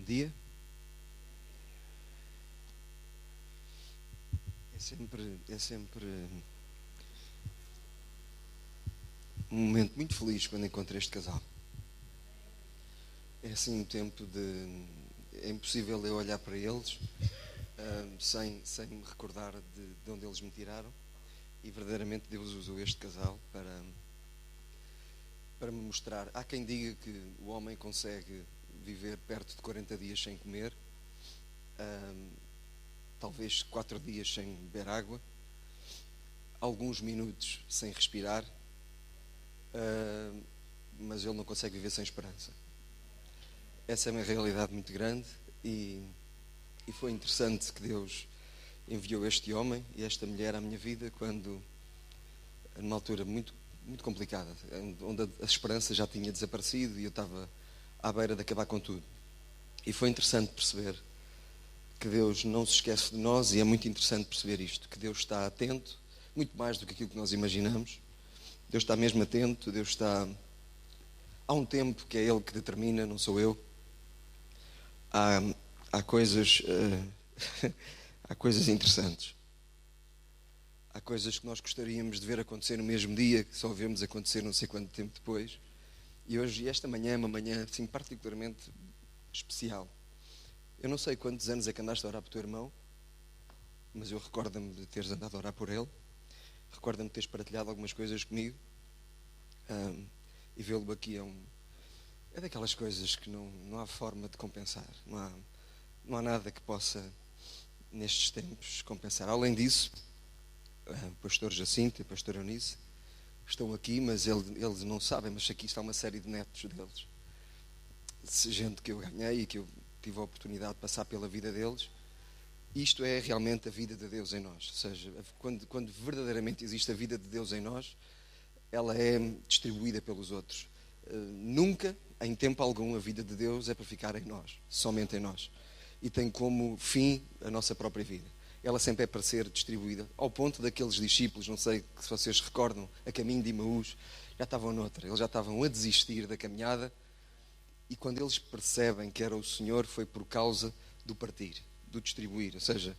dia. É sempre um momento muito feliz quando encontro este casal. É assim um tempo de... É impossível eu olhar para eles sem me recordar de onde eles me tiraram. E verdadeiramente Deus usou este casal para me mostrar. Há quem diga que o homem consegue viver perto de 40 dias sem comer, talvez 4 dias sem beber água, alguns minutos sem respirar, mas ele não consegue viver sem esperança. Essa é uma realidade muito grande e foi interessante que Deus enviou este homem e esta mulher à minha vida quando, numa altura muito, muito complicada, onde a esperança já tinha desaparecido e eu estava à beira de acabar com tudo. E foi interessante perceber que Deus não se esquece de nós, e é muito interessante perceber isto, que Deus está atento, muito mais do que aquilo que nós imaginamos. Deus está mesmo atento, Deus está... Há um tempo que é Ele que determina, não sou eu. Há coisas... há coisas interessantes. Há coisas que nós gostaríamos de ver acontecer no mesmo dia, que só vemos acontecer não sei quanto tempo depois. E hoje, esta manhã é uma manhã assim, particularmente especial. Eu não sei quantos anos é que andaste a orar por teu irmão, mas eu recordo-me de teres andado a orar por ele. Recordo-me de teres partilhado algumas coisas comigo. E vê-lo aqui é daquelas coisas que não há forma de compensar. Não há nada que possa, nestes tempos, compensar. Além disso, o pastor Jacinto e a pastora Eunice estão aqui, mas eles não sabem, mas aqui está uma série de netos deles. Gente que eu ganhei e que eu tive a oportunidade de passar pela vida deles. Isto é realmente a vida de Deus em nós. Ou seja, quando verdadeiramente existe a vida de Deus em nós, ela é distribuída pelos outros. Nunca, em tempo algum, a vida de Deus é para ficar em nós, somente em nós. E tem como fim a nossa própria vida. Ela sempre é para ser distribuída, ao ponto daqueles discípulos, não sei se vocês recordam, a caminho de Emaús, já estavam noutra, eles já estavam a desistir da caminhada, e quando eles percebem que era o Senhor, foi por causa do partir, do distribuir. Ou seja,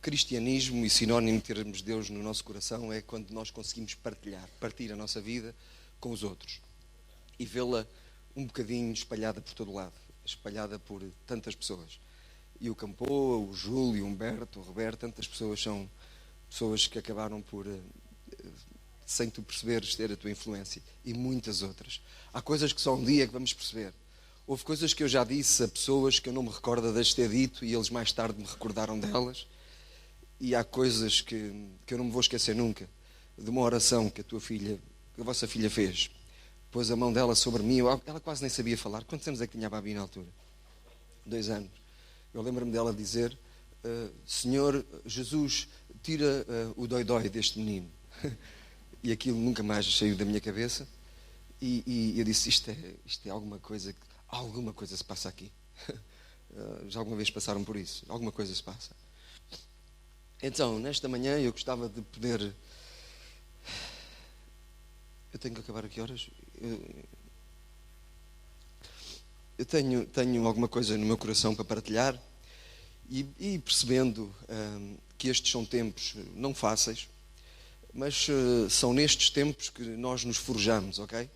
cristianismo e sinónimo de termos Deus no nosso coração é quando nós conseguimos partir a nossa vida com os outros e vê-la um bocadinho espalhada por todo o lado, espalhada por tantas pessoas. E o Campoa, o Júlio, o Humberto, o Roberto, tantas pessoas são pessoas que acabaram por, sem tu perceberes, ter a tua influência. E muitas outras. Há coisas que só um dia que vamos perceber. Houve coisas que eu já disse a pessoas que eu não me recordo de as ter dito e eles mais tarde me recordaram delas. E há coisas que eu não me vou esquecer nunca. De uma oração que a vossa filha fez. Pôs a mão dela sobre mim. Ela quase nem sabia falar. Quantos anos é que tinha a Babi na altura? 2 anos. Eu lembro-me dela dizer: Senhor Jesus, tira o dói-dói deste menino. E aquilo nunca mais saiu da minha cabeça. E eu disse: isto é alguma coisa se passa aqui. Já alguma vez passaram por isso? Alguma coisa se passa. Então, nesta manhã eu gostava de poder... Eu tenho que acabar a que horas? Eu tenho alguma coisa no meu coração para partilhar e percebendo que estes são tempos não fáceis, mas são nestes tempos que nós nos forjamos, ok?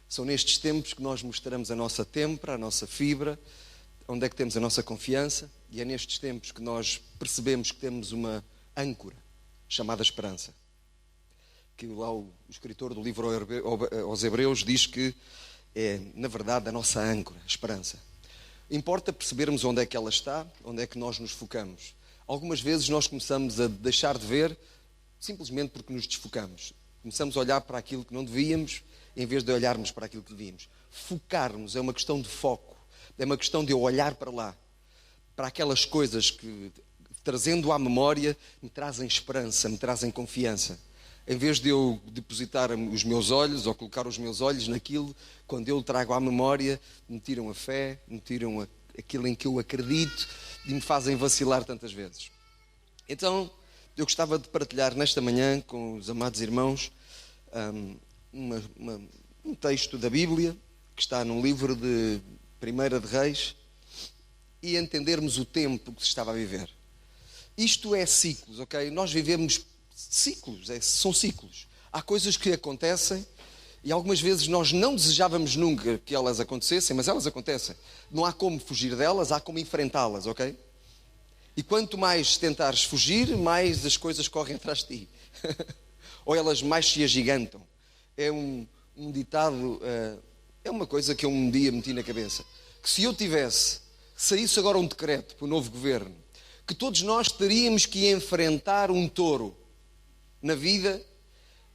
São nestes tempos que nós mostramos a nossa têmpera, a nossa fibra, onde é que temos a nossa confiança, e é nestes tempos que nós percebemos que temos uma âncora chamada esperança. Que lá o escritor do livro aos Hebreus diz que é, na verdade, a nossa âncora, a esperança. Importa percebermos onde é que ela está, onde é que nós nos focamos. Algumas vezes nós começamos a deixar de ver simplesmente porque nos desfocamos. Começamos a olhar para aquilo que não devíamos, em vez de olharmos para aquilo que devíamos. Focarmos é uma questão de foco. É uma questão de eu olhar para lá. Para aquelas coisas que, trazendo à memória, me trazem esperança, me trazem confiança. Em vez de eu depositar os meus olhos ou colocar os meus olhos naquilo, quando eu trago à memória, me tiram a fé, me tiram aquilo em que eu acredito e me fazem vacilar tantas vezes. Então, eu gostava de partilhar nesta manhã com os amados irmãos um texto da Bíblia que está no livro de Primeira de Reis, e entendermos o tempo que se estava a viver. Isto é ciclos, ok? Nós vivemos ciclos, são ciclos. Há coisas que acontecem e algumas vezes nós não desejávamos nunca que elas acontecessem, mas elas acontecem. Não há como fugir delas, há como enfrentá-las, ok? E quanto mais tentares fugir, mais as coisas correm atrás de ti. Ou elas mais se agigantam. É um ditado, é uma coisa que eu um dia meti na cabeça. Que se eu saísse agora um decreto para o novo governo, que todos nós teríamos que enfrentar um touro na vida.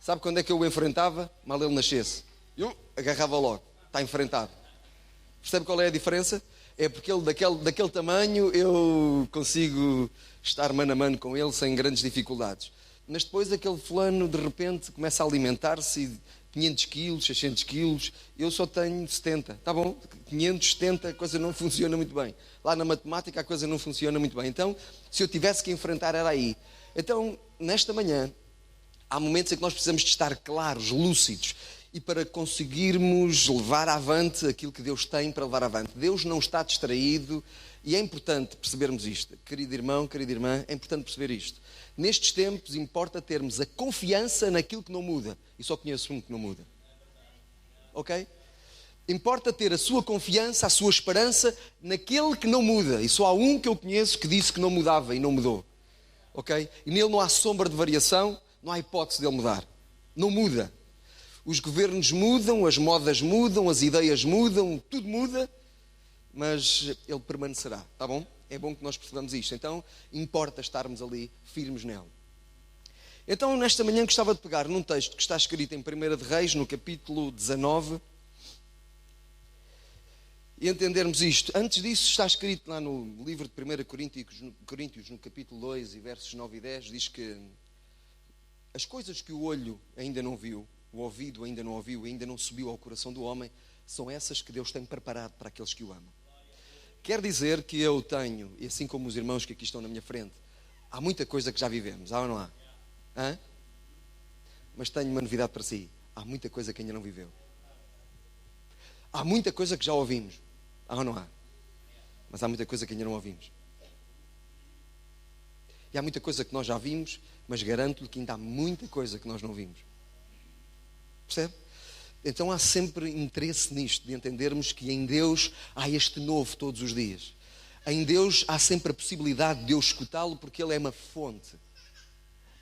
Sabe quando é que eu o enfrentava? Mal ele nascesse. Eu agarrava logo, está enfrentado. Percebe qual é a diferença? É porque ele daquele tamanho eu consigo estar mano a mano com ele sem grandes dificuldades. Mas depois aquele fulano de repente começa a alimentar-se e 500 quilos, 600 quilos, eu só tenho 70. Está bom? 570 a coisa não funciona muito bem. Lá na matemática a coisa não funciona muito bem. Então, se eu tivesse que enfrentar era aí. Então, nesta manhã, há momentos em que nós precisamos de estar claros, lúcidos, e para conseguirmos levar avante aquilo que Deus tem para levar avante. Deus não está distraído e é importante percebermos isto. Querido irmão, querida irmã, é importante perceber isto. Nestes tempos importa termos a confiança naquilo que não muda. E só conheço um que não muda. Ok? Importa ter a sua confiança, a sua esperança naquele que não muda. E só há um que eu conheço que disse que não mudava e não mudou. Ok? E nele não há sombra de variação, não há hipótese de ele mudar. Não muda. Os governos mudam, as modas mudam, as ideias mudam, tudo muda, mas ele permanecerá, está bom? É bom que nós percebamos isto. Então, importa estarmos ali firmes nele. Então, nesta manhã gostava de pegar num texto que está escrito em 1 de Reis, no capítulo 19, e entendermos isto. Antes disso, está escrito lá no livro de 1 Coríntios, no capítulo 2, e versos 9 e 10, diz que as coisas que o olho ainda não viu, o ouvido ainda não ouviu, ainda não subiu ao coração do homem, são essas que Deus tem preparado para aqueles que o amam. Quer dizer que eu tenho, e assim como os irmãos que aqui estão na minha frente, há muita coisa que já vivemos, há ou não há? Hã? Mas tenho uma novidade para si, há muita coisa que ainda não viveu. Há muita coisa que já ouvimos, há ou não há? Mas há muita coisa que ainda não ouvimos. E há muita coisa que nós já vimos, mas garanto-lhe que ainda há muita coisa que nós não vimos. Percebe? Então há sempre interesse nisto, de entendermos que em Deus há este novo todos os dias. Em Deus há sempre a possibilidade de eu escutá-lo, porque Ele é uma fonte.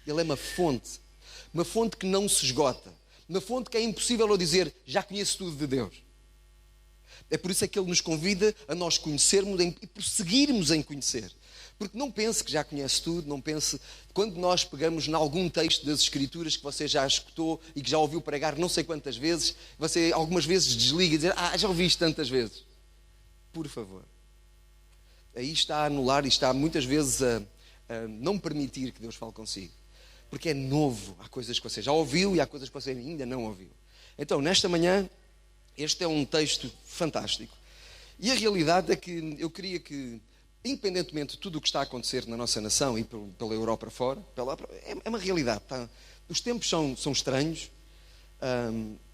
Ele é uma fonte que não se esgota, uma fonte que é impossível eu dizer, já conheço tudo de Deus. É por isso é que Ele nos convida a nós conhecermos e prosseguirmos em conhecer. Porque não pense que já conhece tudo, não pense... Quando nós pegamos em algum texto das Escrituras que você já escutou e que já ouviu pregar não sei quantas vezes, você algumas vezes desliga e diz, já ouvi isto tantas vezes. Por favor. Aí está a anular e está muitas vezes a não permitir que Deus fale consigo. Porque é novo, há coisas que você já ouviu e há coisas que você ainda não ouviu. Então, nesta manhã, este é um texto fantástico. E a realidade é que eu queria que, independentemente de tudo o que está a acontecer na nossa nação e pela Europa fora, é uma realidade. Tá? Os tempos são estranhos,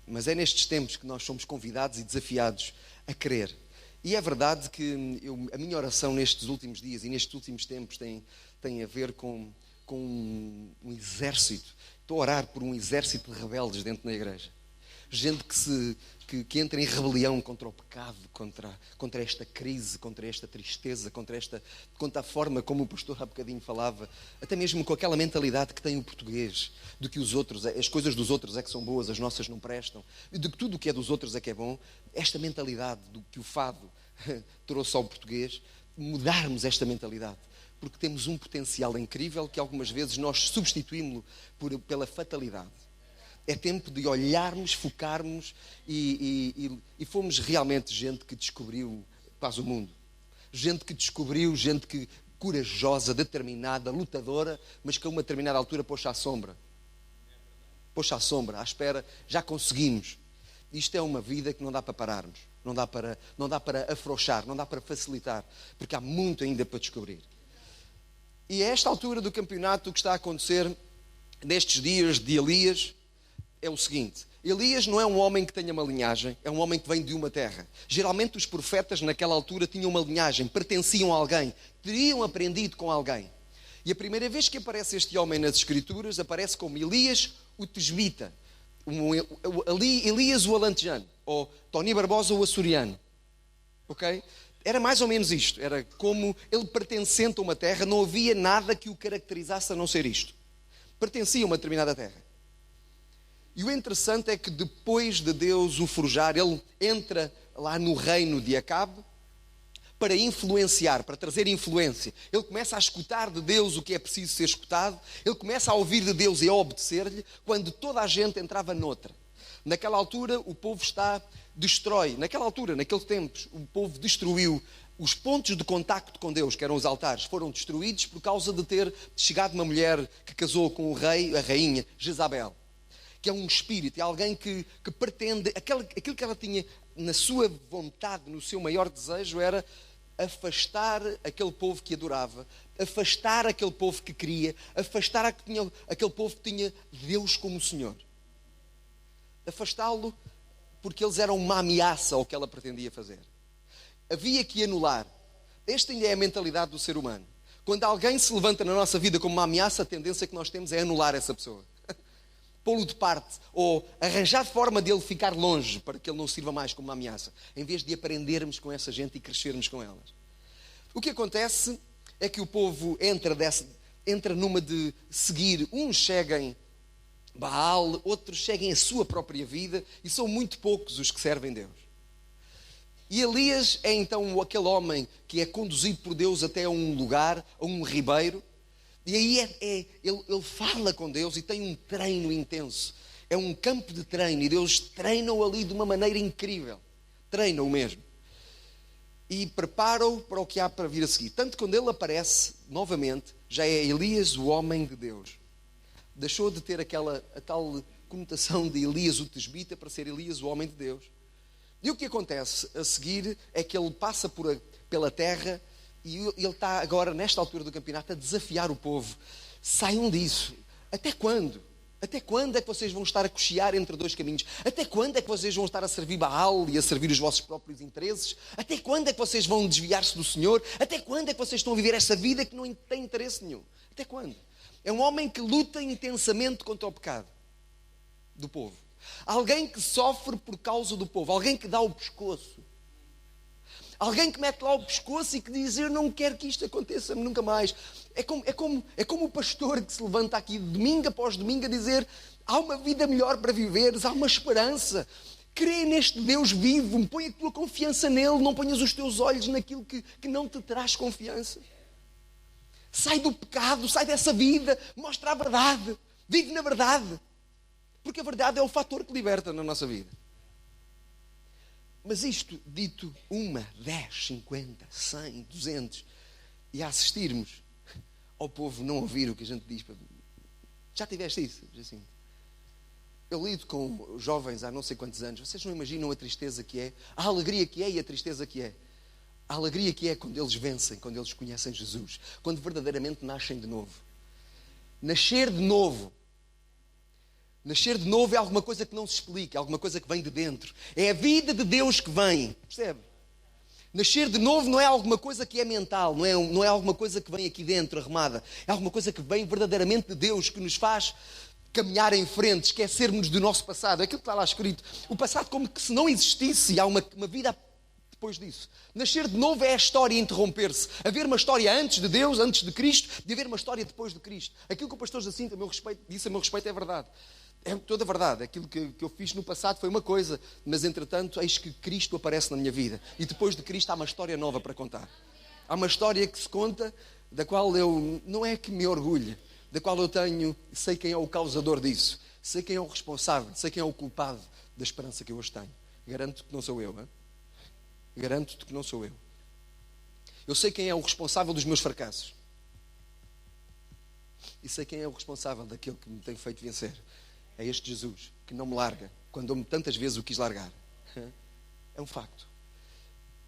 mas é nestes tempos que nós somos convidados e desafiados a crer. E é verdade que a minha oração nestes últimos dias e nestes últimos tempos tem a ver com um exército. Estou a orar por um exército de rebeldes dentro da igreja. Gente que entra em rebelião contra o pecado, contra esta crise, contra esta tristeza, contra a forma como o pastor há bocadinho falava, até mesmo com aquela mentalidade que tem o português, de que as coisas dos outros é que são boas, as nossas não prestam, e de que tudo o que é dos outros é que é bom. Esta mentalidade do que o fado trouxe ao português, mudarmos esta mentalidade, porque temos um potencial incrível que algumas vezes nós substituímos-lo pela fatalidade. É tempo de olharmos, focarmos e fomos realmente gente que descobriu quase o mundo. Gente que descobriu, corajosa, determinada, lutadora, mas que a uma determinada altura pôs-se à sombra. Pôs-se à sombra, à espera, já conseguimos. Isto é uma vida que não dá para pararmos, não dá para afrouxar, não dá para facilitar, porque há muito ainda para descobrir. E a esta altura do campeonato, o que está a acontecer nestes dias de Elias, é o seguinte, Elias não é um homem que tenha uma linhagem, é um homem que vem de uma terra. Geralmente os profetas naquela altura tinham uma linhagem, pertenciam a alguém, teriam aprendido com alguém. E a primeira vez que aparece este homem nas Escrituras, aparece como Elias o Tesbita, Elias o Alentejano, ou Tony Barbosa o Açoriano. Ok? Era mais ou menos isto, era como ele pertencente a uma terra, não havia nada que o caracterizasse a não ser isto. Pertencia a uma determinada terra. E o interessante é que depois de Deus o forjar, ele entra lá no reino de Acabe para influenciar, para trazer influência. Ele começa a escutar de Deus o que é preciso ser escutado, ele começa a ouvir de Deus e a obedecer-lhe, quando toda a gente entrava noutra. Naquela altura o povo naquela altura, naqueles tempos, o povo destruiu os pontos de contacto com Deus, que eram os altares, foram destruídos por causa de ter chegado uma mulher que casou com o rei, a rainha, Jezabel, que é um espírito, é alguém que pretende, aquilo que ela tinha na sua vontade, no seu maior desejo, era afastar aquele povo que adorava, afastar aquele povo que queria, afastar aquele povo que tinha Deus como Senhor. Afastá-lo porque eles eram uma ameaça ao que ela pretendia fazer. Havia que anular. Esta ainda é a mentalidade do ser humano. Quando alguém se levanta na nossa vida como uma ameaça, a tendência que nós temos é anular essa pessoa. Pô-lo de parte, ou arranjar forma dele ficar longe, para que ele não sirva mais como uma ameaça, em vez de aprendermos com essa gente e crescermos com elas. O que acontece é que o povo entra numa de seguir, uns seguem Baal, outros seguem a sua própria vida, e são muito poucos os que servem Deus. E Elias é então aquele homem que é conduzido por Deus até a um lugar, a um ribeiro, e aí ele fala com Deus e tem um treino intenso. É um campo de treino e Deus treina-o ali de uma maneira incrível. Treina-o mesmo. E prepara-o para o que há para vir a seguir. Tanto que quando ele aparece, novamente, já é Elias o homem de Deus. Deixou de ter a tal conotação de Elias o Tesbita para ser Elias o homem de Deus. E o que acontece a seguir é que ele passa pela terra e ele está agora, nesta altura do campeonato, a desafiar o povo. Saiam disso. Até quando? Até quando é que vocês vão estar a cochear entre dois caminhos? Até quando é que vocês vão estar a servir Baal e a servir os vossos próprios interesses? Até quando é que vocês vão desviar-se do Senhor? Até quando é que vocês estão a viver essa vida que não tem interesse nenhum? Até quando? É um homem que luta intensamente contra o pecado do povo. Alguém que sofre por causa do povo. Alguém que dá o pescoço. Alguém que mete lá o pescoço e que diz: eu não quero que isto aconteça nunca mais. É como o pastor que se levanta aqui domingo após domingo a dizer: há uma vida melhor para viveres, há uma esperança. Crê neste Deus vivo, põe a tua confiança nele, não ponhas os teus olhos naquilo que não te traz confiança. Sai do pecado, sai dessa vida, mostra a verdade, vive na verdade. Porque a verdade é o fator que liberta na nossa vida. Mas isto dito 1, 10, 50, 100, 200, e a assistirmos ao povo não ouvir o que a gente diz. Já tiveste isso? Assim, eu lido com jovens há não sei quantos anos. Vocês não imaginam a tristeza que é, a alegria que é e a tristeza que é. A alegria que é quando eles vencem, quando eles conhecem Jesus, quando verdadeiramente nascem de novo. Nascer de novo. Nascer de novo é alguma coisa que não se explica, é alguma coisa que vem de dentro. É a vida de Deus que vem, percebe? Nascer de novo não é alguma coisa que é mental, não é alguma coisa que vem aqui dentro, arrumada. É alguma coisa que vem verdadeiramente de Deus, que nos faz caminhar em frente, esquecermos do nosso passado. É aquilo que está lá escrito. O passado como que se não existisse, e há uma vida depois disso. Nascer de novo é a história interromper-se. Haver uma história antes de Deus, antes de Cristo, de haver uma história depois de Cristo. Aquilo que o pastor Jacinto disse a meu respeito é verdade. É toda verdade. Aquilo que eu fiz no passado foi uma coisa, mas entretanto, eis que Cristo aparece na minha vida. E depois de Cristo há uma história nova para contar. Há uma história que se conta, da qual eu, não é que me orgulhe, da qual eu sei quem é o causador disso, sei quem é o responsável, sei quem é o culpado da esperança que eu hoje tenho. Garanto que não sou eu, hein? Garanto-te que não sou eu. Eu sei quem é o responsável dos meus fracassos. E sei quem é o responsável daquilo que me tem feito vencer. É este Jesus, que não me larga, quando eu tantas vezes o quis largar. É um facto.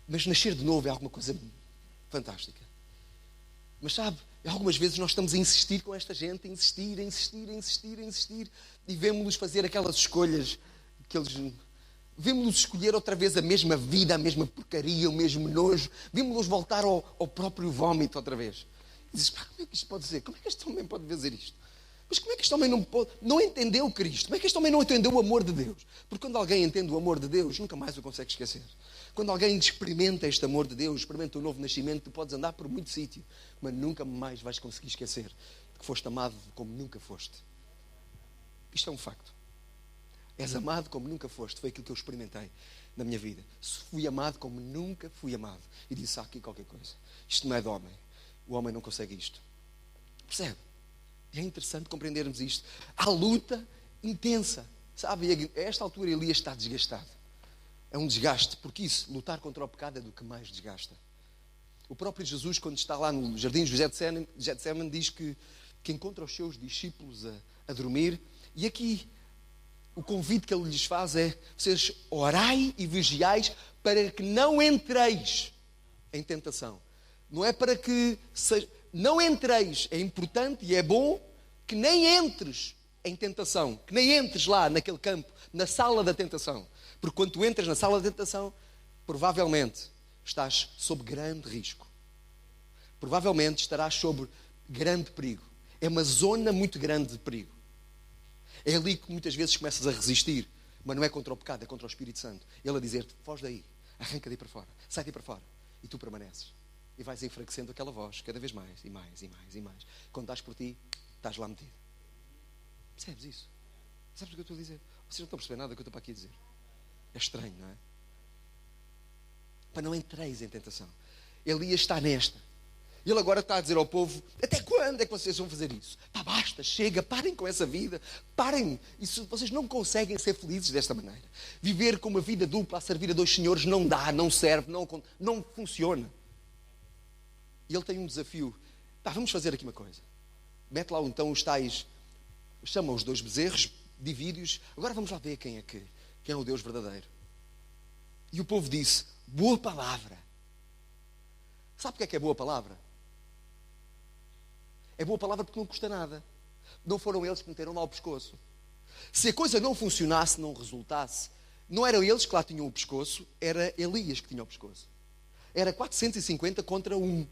Mas nascer de novo é alguma coisa fantástica. Mas sabe, algumas vezes nós estamos a insistir com esta gente, a insistir, e vemos-los fazer aquelas escolhas que eles... Vimos-los escolher outra vez a mesma vida, a mesma porcaria, o mesmo nojo. Vimos-los voltar ao próprio vómito outra vez. E dizes, pá, como é que isto pode ser? Como é que este homem pode fazer isto? Mas como é que este homem não entendeu Cristo? Como é que este homem não entendeu o amor de Deus? Porque quando alguém entende o amor de Deus, nunca mais o consegue esquecer. Quando alguém experimenta este amor de Deus, experimenta o novo nascimento, tu podes andar por muito sítio, mas nunca mais vais conseguir esquecer de que foste amado como nunca foste. Isto é um facto. És amado como nunca foste. Foi aquilo que eu experimentei na minha vida. Fui amado como nunca fui amado. E disse aqui qualquer coisa. Isto não é de homem. O homem não consegue isto. Percebe? É interessante compreendermos isto. Há luta intensa. Sabe, a esta altura Elias está desgastado. É um desgaste, porque isso, lutar contra o pecado é do que mais desgasta. O próprio Jesus, quando está lá no jardim de Getsemane, diz que encontra os seus discípulos a dormir. E aqui, o convite que ele lhes faz é: vocês orai e vigiais para que não entreis em tentação. Não é para que não entreis. É importante e é bom que nem entres em tentação, que nem entres lá naquele campo, na sala da tentação. Porque quando tu entras na sala da tentação, provavelmente estás sob grande risco. Provavelmente estarás sob grande perigo. É uma zona muito grande de perigo. É ali que muitas vezes começas a resistir, mas não é contra o pecado, é contra o Espírito Santo. Ele a dizer-te: foge daí, arranca daí para fora, sai daí para fora. E tu permaneces. E vais enfraquecendo aquela voz cada vez mais, e mais, e mais, e mais. Quando estás por ti, estás lá metido. Percebes isso? Sabes o que eu estou a dizer? Vocês não estão a perceber nada do que eu estou para aqui a dizer. É estranho, não é? Para não entreis em tentação. Elias está nesta. Ele agora está a dizer ao povo: até quando é que vocês vão fazer isso? Pá, basta, chega, parem com essa vida. Parem. Isso, vocês não conseguem ser felizes desta maneira. Viver com uma vida dupla, a servir a dois senhores, não dá, não serve, não funciona. E ele tem um desafio. Pá, vamos fazer aqui uma coisa. Mete lá então os tais, chama os dois bezerros, divide-os. Agora vamos lá ver quem é o Deus verdadeiro. E o povo disse: boa palavra. Sabe o que é boa palavra? É boa palavra porque não custa nada. Não foram eles que meteram lá o pescoço. Se a coisa não funcionasse, não resultasse, não eram eles que lá tinham o pescoço, era Elias que tinha o pescoço. Era 450 contra 1.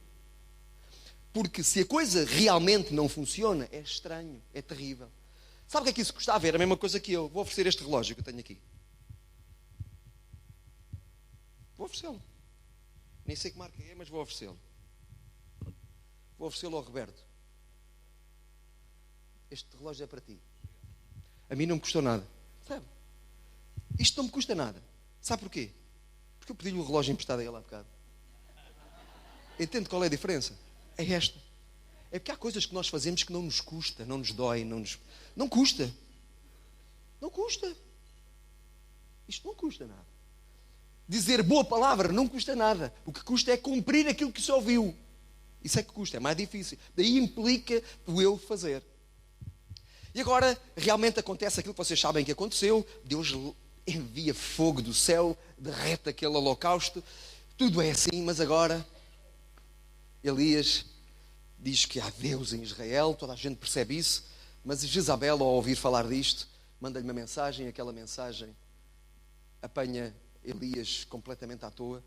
Porque se a coisa realmente não funciona, é estranho, é terrível. Sabe o que é que isso custava? Era a mesma coisa que eu. Vou oferecer este relógio que eu tenho aqui. Vou oferecê-lo. Nem sei que marca é, mas vou oferecê-lo. Vou oferecê-lo ao Roberto. Este relógio é para ti. A mim não me custou nada. Sabe? Isto não me custa nada. Sabe porquê? Porque eu pedi-lhe o relógio emprestado a ele há bocado. Entende qual é a diferença? É esta. É porque há coisas que nós fazemos que não nos custa, não nos dói, não custa. Não custa. Isto não custa nada. Dizer boa palavra não custa nada. O que custa é cumprir aquilo que se ouviu. Isso é que custa, é mais difícil. Daí implica o eu fazer. E agora realmente acontece aquilo que vocês sabem que aconteceu. Deus envia fogo do céu, derrete aquele holocausto. Tudo é assim, mas agora Elias diz que há Deus em Israel, toda a gente percebe isso, mas Jezabel, ao ouvir falar disto, manda-lhe uma mensagem, aquela mensagem apanha Elias completamente à toa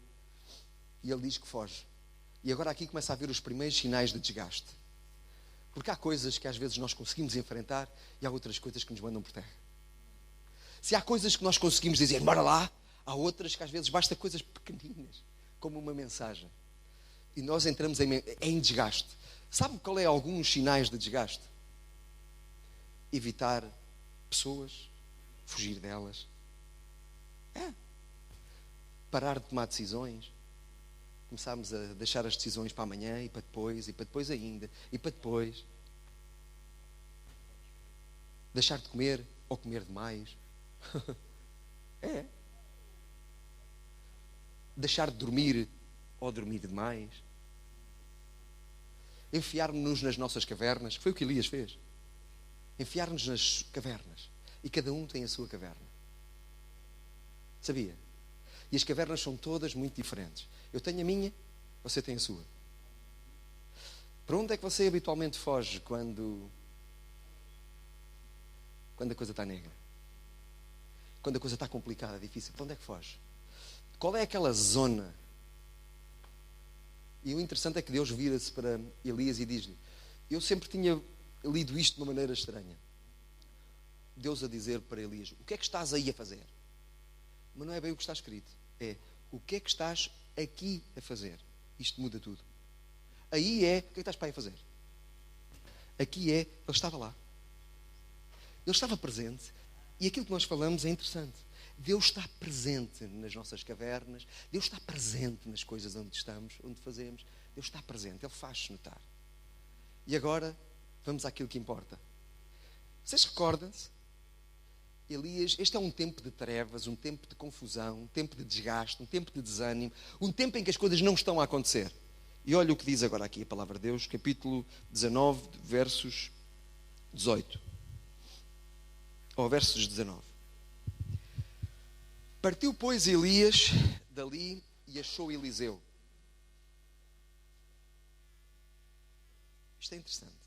e ele diz que foge. E agora aqui começa a haver os primeiros sinais de desgaste. Porque há coisas que às vezes nós conseguimos enfrentar e há outras coisas que nos mandam por terra. Se há coisas que nós conseguimos dizer, bora lá, há outras que às vezes basta coisas pequeninas, como uma mensagem. E nós entramos em desgaste. Sabe qual é alguns sinais de desgaste? Evitar pessoas, fugir delas. Parar de tomar decisões. Começámos a deixar as decisões para amanhã e para depois ainda, e para depois. Deixar de comer ou comer demais. Deixar de dormir ou dormir demais. Enfiar-nos nas nossas cavernas. Foi o que Elias fez. Enfiar-nos nas cavernas. E cada um tem a sua caverna. Sabia? E as cavernas são todas muito diferentes. Eu tenho a minha, você tem a sua. Para onde é que você habitualmente foge quando a coisa está negra? quando a coisa está complicada, difícil, para onde é que foge? Qual é aquela zona? E o interessante é que Deus vira-se para Elias e diz-lhe, eu sempre tinha lido isto de uma maneira estranha. Deus a dizer para Elias, o que é que estás aí a fazer? Mas não é bem o que está escrito. É, o que é que estás aqui a fazer? Isto muda tudo. Aí é, o que é que estás para aí a fazer? Aqui é, ele estava lá. Ele estava presente. E aquilo que nós falamos é interessante. Deus está presente nas nossas cavernas. Deus está presente nas coisas onde estamos, onde fazemos. Deus está presente, Ele faz-se notar. E agora, vamos àquilo que importa. Vocês recordam-se? Elias, este é um tempo de trevas, um tempo de confusão, um tempo de desgaste, um tempo de desânimo, um tempo em que as coisas não estão a acontecer. E olha o que diz agora aqui a palavra de Deus, capítulo 19, versos 18. Ou versos 19. Partiu, pois, Elias dali e achou Eliseu. Isto é interessante.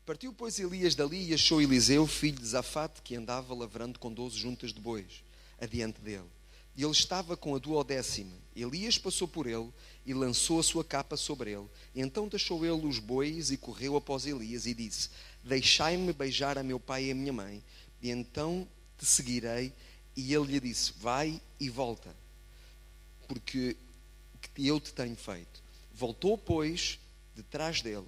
Partiu, pois, Elias dali e achou Eliseu, filho de Zafate, que andava lavrando com 12 juntas de bois, adiante dele. E ele estava com a 12ª. Elias passou por ele e lançou a sua capa sobre ele. E então deixou ele os bois e correu após Elias e disse, deixai-me beijar a meu pai e a minha mãe, e então te seguirei. E ele lhe disse, vai e volta, porque eu te tenho feito. Voltou, pois, de atrás dele,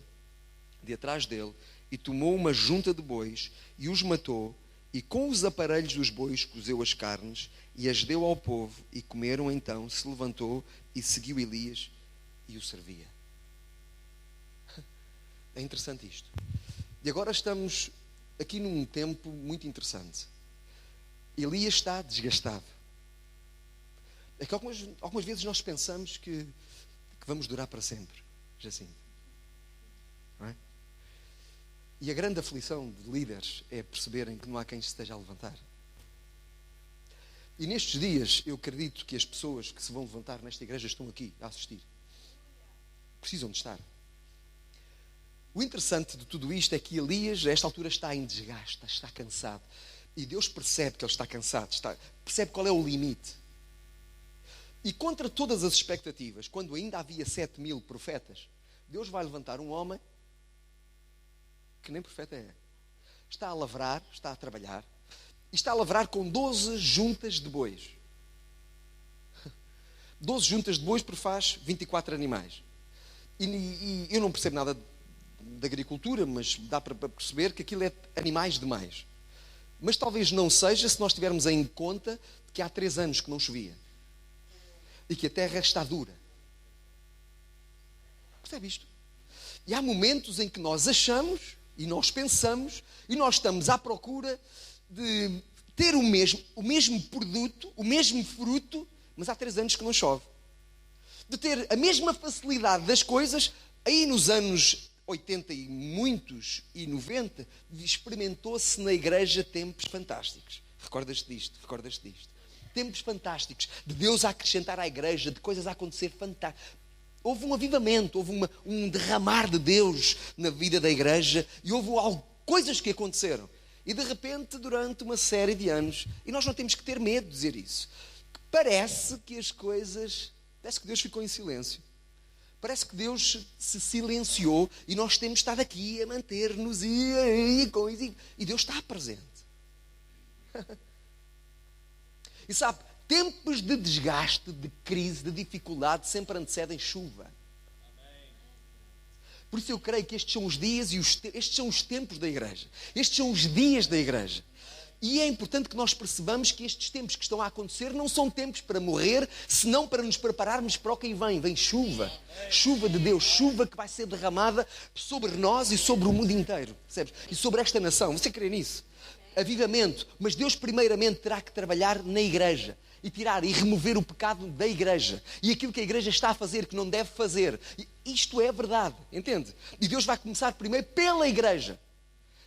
e tomou uma junta de bois, e os matou, e com os aparelhos dos bois cozeu as carnes, e as deu ao povo, e comeram. Então se levantou e seguiu Elias, e o servia. É interessante isto. E agora estamos aqui num tempo muito interessante. Elias está desgastado. É que algumas vezes nós pensamos que vamos durar para sempre, Jacinto. Não é? E a grande aflição de líderes é perceberem que não há quem se esteja a levantar. E nestes dias, eu acredito que as pessoas que se vão levantar nesta igreja estão aqui a assistir. Precisam de estar. O interessante de tudo isto é que Elias, a esta altura, está em desgaste, está cansado. E Deus percebe que ele está cansado, percebe qual é o limite. E contra todas as expectativas, quando ainda havia 7.000 profetas, Deus vai levantar um homem que nem profeta é. Está a lavrar, está a trabalhar, e está a lavrar com 12 juntas de bois. 12 juntas de bois prefaz 24 animais. E eu não percebo nada de agricultura, mas dá para perceber que aquilo é animais demais. Mas talvez não seja se nós tivermos em conta que há 3 anos que não chovia. E que a terra está dura. Percebe isto? E há momentos em que nós achamos, e nós pensamos, e nós estamos à procura de ter o mesmo produto, o mesmo fruto, mas há 3 anos que não chove. De ter a mesma facilidade das coisas, aí nos anos 80 e muitos e 90, experimentou-se na igreja tempos fantásticos. Recordas-te disto? Tempos fantásticos, de Deus a acrescentar à igreja, de coisas a acontecer fantásticas. Houve um avivamento, houve um derramar de Deus na vida da igreja, e houve coisas que aconteceram. E de repente, durante uma série de anos, e nós não temos que ter medo de dizer isso, parece que as coisas, parece que Deus ficou em silêncio. Parece que Deus se silenciou e nós temos estado aqui a manter-nos e Deus está presente. E sabe, tempos de desgaste, de crise, de dificuldade sempre antecedem chuva. Por isso eu creio que estes são os dias e estes são os tempos da igreja. Estes são os dias da igreja. E é importante que nós percebamos que estes tempos que estão a acontecer não são tempos para morrer, senão para nos prepararmos para o que vem. Vem chuva, chuva de Deus, chuva que vai ser derramada sobre nós e sobre o mundo inteiro, percebes? E sobre esta nação. Você crê nisso? Avivamento. Mas Deus primeiramente terá que trabalhar na igreja e tirar e remover o pecado da igreja e aquilo que a igreja está a fazer que não deve fazer. E isto é verdade, entende? E Deus vai começar primeiro pela igreja.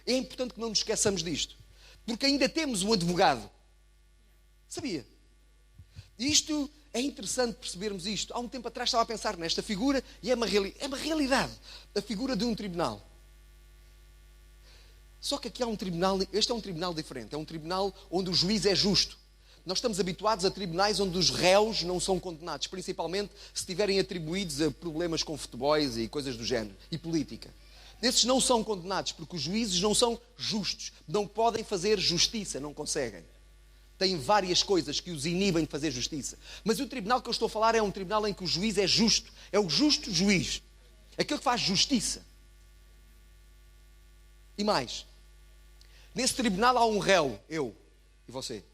É importante que não nos esqueçamos disto. Porque ainda temos um advogado. Sabia? Isto é interessante percebermos isto. Há um tempo atrás estava a pensar nesta figura e é uma realidade. A figura de um tribunal. Só que aqui há um tribunal, este é um tribunal diferente, é um tribunal onde o juiz é justo. Nós estamos habituados a tribunais onde os réus não são condenados, principalmente se estiverem atribuídos a problemas com futebols e coisas do género, e política. Esses não são condenados, porque os juízes não são justos, não podem fazer justiça, não conseguem. Têm várias coisas que os inibem de fazer justiça. Mas o tribunal que eu estou a falar é um tribunal em que o juiz é justo, é o justo juiz, aquele que faz justiça. E mais, nesse tribunal há um réu, eu e você.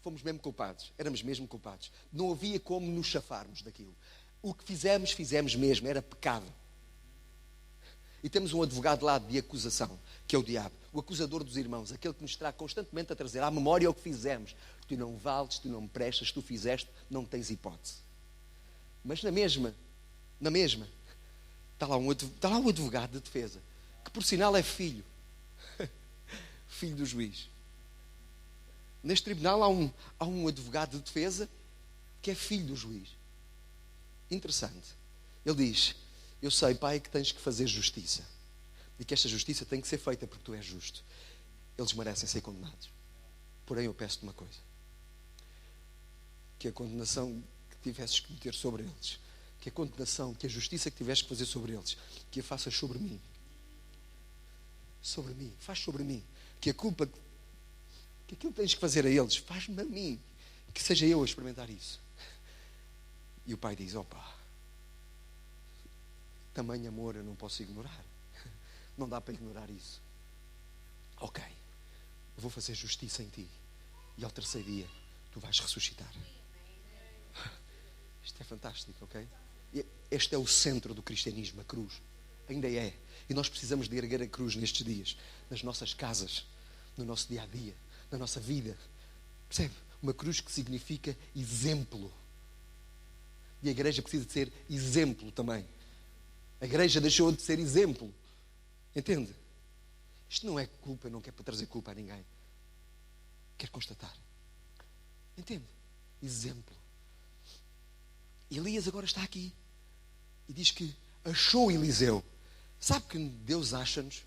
Fomos mesmo culpados, éramos mesmo culpados. Não havia como nos chafarmos daquilo. O que fizemos, fizemos mesmo, era pecado. E temos um advogado lá de acusação, que é o diabo, o acusador dos irmãos, aquele que nos está constantemente a trazer à memória o que fizemos. Tu não vales, tu não me prestas, tu fizeste, não tens hipótese. Mas na mesma, está lá um advogado de defesa, que por sinal é filho, filho do juiz. Neste tribunal há um advogado de defesa que é filho do juiz. Interessante. Ele diz: eu sei, pai, que tens que fazer justiça. E que esta justiça tem que ser feita porque tu és justo. Eles merecem ser condenados. Porém, eu peço-te uma coisa. Que a condenação que tivesses que meter sobre eles, que a condenação, que a justiça que tivesses que fazer sobre eles, que a faças sobre mim. Sobre mim. Faz sobre mim. Que a culpa... que aquilo que tens que fazer a eles, faz-me a mim, que seja eu a experimentar isso. E o pai diz: opa, tamanho amor eu não posso ignorar, não dá para ignorar isso. Ok, eu vou fazer justiça em ti, e ao terceiro dia tu vais ressuscitar. Isto é fantástico, ok? Este é o centro do cristianismo, a cruz, ainda é, e nós precisamos de erguer a cruz nestes dias, nas nossas casas, no nosso dia-a-dia, na nossa vida. Percebe? Uma cruz que significa exemplo. E a igreja precisa de ser exemplo também. A igreja deixou de ser exemplo. Entende? Isto não é culpa, não quer para trazer culpa a ninguém. Quer constatar. Entende? Exemplo. E Elias agora está aqui. E diz que achou Eliseu. Sabe que Deus acha-nos?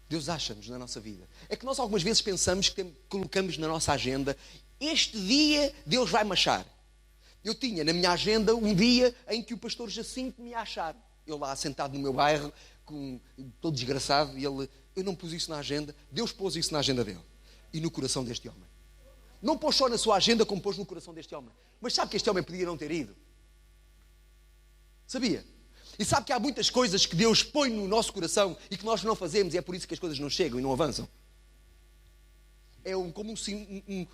Deus acha-nos na nossa vida. É que nós algumas vezes pensamos que colocamos na nossa agenda: este dia Deus vai me achar. Eu tinha na minha agenda um dia em que o pastor Jacinto me ia achar. Eu lá sentado no meu bairro, todo desgraçado, e eu não pus isso na agenda. Deus pôs isso na agenda dele. E no coração deste homem. Não pôs só na sua agenda, como pôs no coração deste homem. Mas sabe que este homem podia não ter ido? Sabia? E sabe que há muitas coisas que Deus põe no nosso coração e que nós não fazemos, e é por isso que as coisas não chegam e não avançam. É como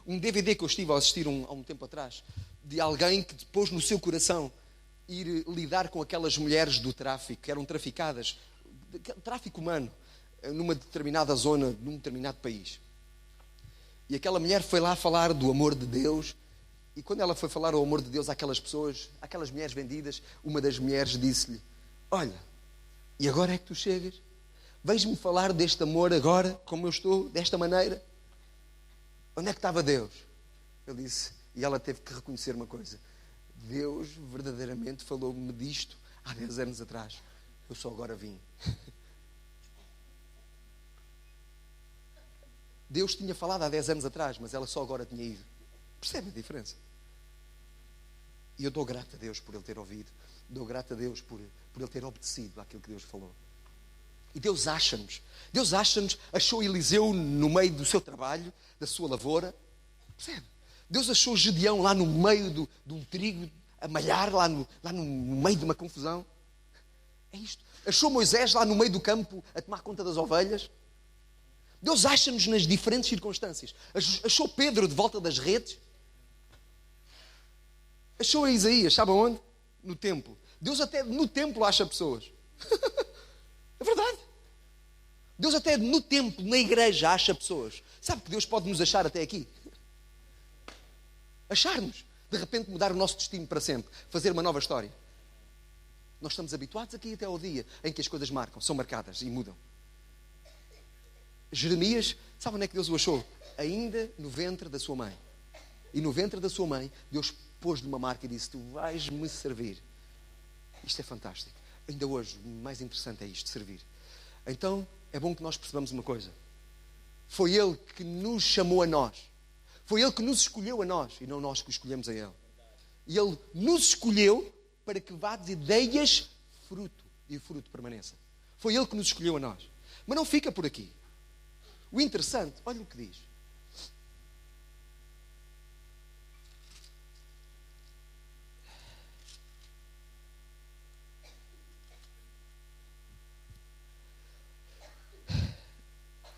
um DVD que eu estive a assistir há um tempo atrás, de alguém que pôs no seu coração ir lidar com aquelas mulheres do tráfico, que eram traficadas, tráfico humano, numa determinada zona, num determinado país. E aquela mulher foi lá falar do amor de Deus. E quando ela foi falar o amor de Deus àquelas pessoas, àquelas mulheres vendidas, uma das mulheres disse-lhe: olha, e agora é que tu chegas? Vens-me falar deste amor agora, como eu estou, desta maneira? Onde é que estava Deus? Ele disse, e ela teve que reconhecer uma coisa: Deus verdadeiramente falou-me disto há 10 anos atrás. Eu só agora vim. Deus tinha falado há 10 anos atrás, mas ela só agora tinha ido. Percebe a diferença? E eu dou grato a Deus por Ele ter ouvido. Dou grato a Deus por Ele ter obedecido àquilo que Deus falou. E Deus acha-nos. Deus acha-nos. Achou Eliseu no meio do seu trabalho, da sua lavoura. Percebe? Deus achou Gedeão lá no meio de um trigo, a malhar, lá no meio de uma confusão. É isto. Achou Moisés lá no meio do campo, a tomar conta das ovelhas. Deus acha-nos nas diferentes circunstâncias. Achou Pedro de volta das redes. Achou a Isaías, sabe aonde? No templo. Deus até no templo acha pessoas. É verdade. Deus até no templo, na igreja, acha pessoas. Sabe que Deus pode nos achar até aqui? Achar-nos. De repente mudar o nosso destino para sempre. Fazer uma nova história. Nós estamos habituados aqui até ao dia em que as coisas marcam, são marcadas e mudam. Jeremias, sabe onde é que Deus o achou? Ainda no ventre da sua mãe. E no ventre da sua mãe, Deus pôs-lhe uma marca e disse: tu vais-me servir. Isto é fantástico. Ainda hoje, o mais interessante é isto, servir. Então, é bom que nós percebamos uma coisa. Foi Ele que nos chamou a nós. Foi Ele que nos escolheu a nós e não nós que o escolhemos a Ele. E Ele nos escolheu para que vá de ideias fruto e o fruto permaneça. Foi Ele que nos escolheu a nós. Mas não fica por aqui. O interessante, olha o que diz.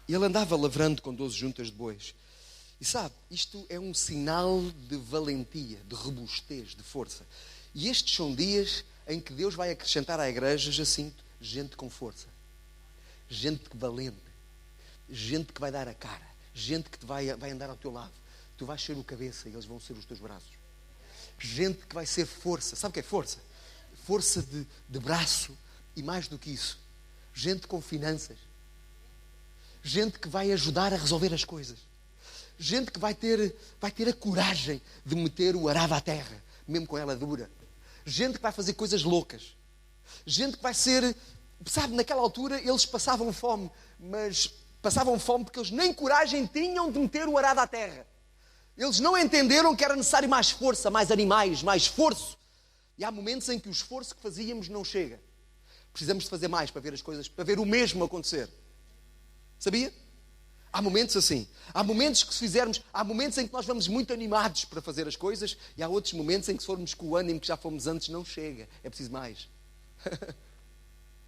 Ele andava lavrando com 12 juntas de bois. E sabe, isto é um sinal de valentia, de robustez, de força. E estes são dias em que Deus vai acrescentar à igreja, Jacinto, gente com força. Gente valente. Gente que vai dar a cara. Gente que vai andar ao teu lado. Tu vais ser o cabeça e eles vão ser os teus braços. Gente que vai ser força. Sabe o que é força? Força de braço e mais do que isso. Gente com finanças. Gente que vai ajudar a resolver as coisas. Gente que vai ter a coragem de meter o arado à terra, mesmo com ela dura. Gente que vai fazer coisas loucas. Gente que vai ser... Sabe, naquela altura eles passavam fome, mas passavam fome porque eles nem coragem tinham de meter o arado à terra. Eles não entenderam que era necessário mais força, mais animais, mais esforço. E há momentos em que o esforço que fazíamos não chega. Precisamos de fazer mais para ver as coisas, para ver o mesmo acontecer. Sabia? Há momentos assim. Há momentos que se fizermos... Há momentos em que nós vamos muito animados para fazer as coisas e há outros momentos em que se formos com o ânimo que já fomos antes, não chega. É preciso mais.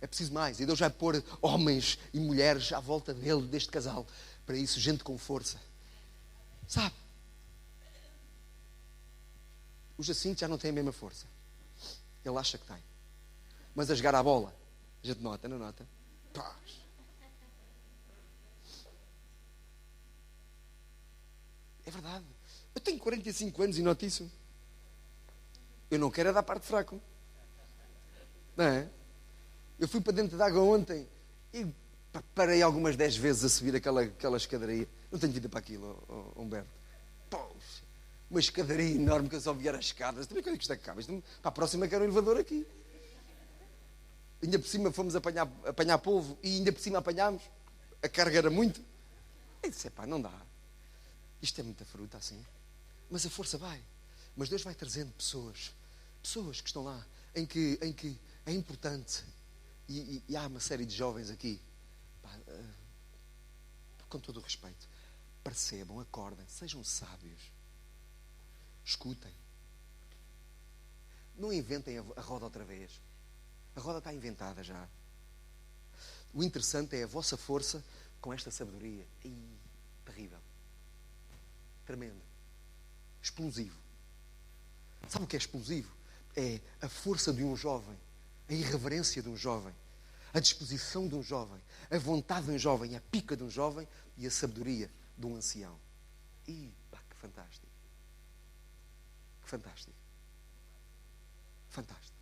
É preciso mais. E Deus vai pôr homens e mulheres à volta dele, deste casal. Para isso, gente com força. Sabe? O Jacinto já não tem a mesma força. Ele acha que tem. Mas a jogar à bola, a gente nota, não nota? Pá. É verdade. Eu tenho 45 anos e noto isso. Eu não quero é dar parte fraco. Não é? Eu fui para dentro da água ontem e parei algumas 10 vezes a subir aquela escadaria. Não tenho vida para aquilo, Humberto. Poxa, uma escadaria enorme que eu só vier as escadas. Também quando é que isto acaba? Para a próxima quero um elevador aqui. Ainda por cima fomos apanhar polvo e ainda por cima apanhámos. A carga era muito. Eu disse, pá, não dá. Isto é muita fruta assim. Mas a força vai. Mas Deus vai trazendo pessoas que estão lá, em que é importante. E há uma série de jovens aqui, pá, com todo o respeito, percebam, acordem, sejam sábios. Escutem. Não inventem a roda outra vez. A roda está inventada já. O interessante é a vossa força com esta sabedoria. Terrível. Tremendo. Explosivo. Sabe o que é explosivo? É a força de um jovem, a irreverência de um jovem, a disposição de um jovem, a vontade de um jovem, a pica de um jovem e a sabedoria de um ancião. Pá, que fantástico. Que fantástico. Fantástico.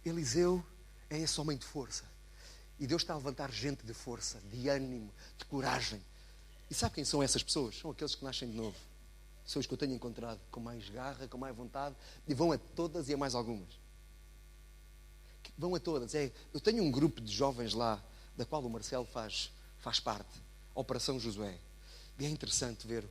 Eliseu é esse homem de força. E Deus está a levantar gente de força, de ânimo, de coragem. E sabe quem são essas pessoas? São aqueles que nascem de novo. São os que eu tenho encontrado com mais garra, com mais vontade. E vão a todas e a mais algumas. Vão a todas. Eu tenho um grupo de jovens lá, da qual o Marcelo faz parte. Operação Josué. E é interessante ver.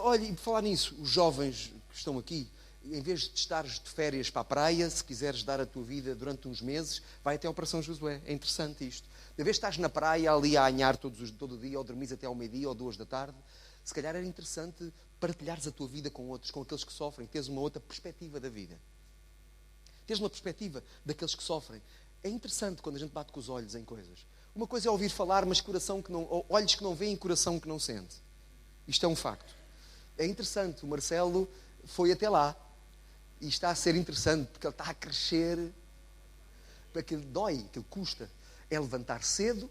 Olha, e por falar nisso, os jovens que estão aqui, em vez de estares de férias para a praia, se quiseres dar a tua vida durante uns meses, vai até a Operação Josué. É interessante isto. De vez estás na praia ali a anhar todo o dia, ou dormires até ao meio-dia ou 2 da tarde, se calhar era interessante partilhares a tua vida com outros, com aqueles que sofrem, teres uma outra perspectiva da vida. Teres uma perspectiva daqueles que sofrem. É interessante quando a gente bate com os olhos em coisas. Uma coisa é ouvir falar, mas olhos que não veem, coração que não sente. Isto é um facto. É interessante, o Marcelo foi até lá e está a ser interessante porque ele está a crescer. Aquilo dói, aquilo custa. É levantar cedo,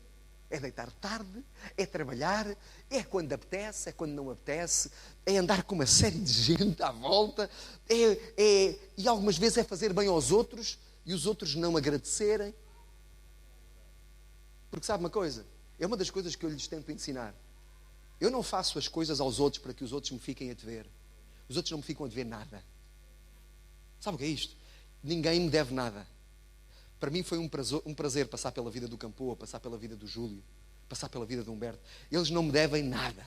é deitar tarde, é trabalhar, é quando apetece, é quando não apetece, é andar com uma série de gente à volta, e algumas vezes é fazer bem aos outros e os outros não agradecerem. Porque sabe uma coisa? É uma das coisas que eu lhes tento ensinar. Eu não faço as coisas aos outros para que os outros me fiquem a dever. Os outros não me ficam a dever nada. Sabe o que é isto? Ninguém me deve nada. Para mim foi um prazer passar pela vida do Campoa, passar pela vida do Júlio, passar pela vida do Humberto. Eles não me devem nada.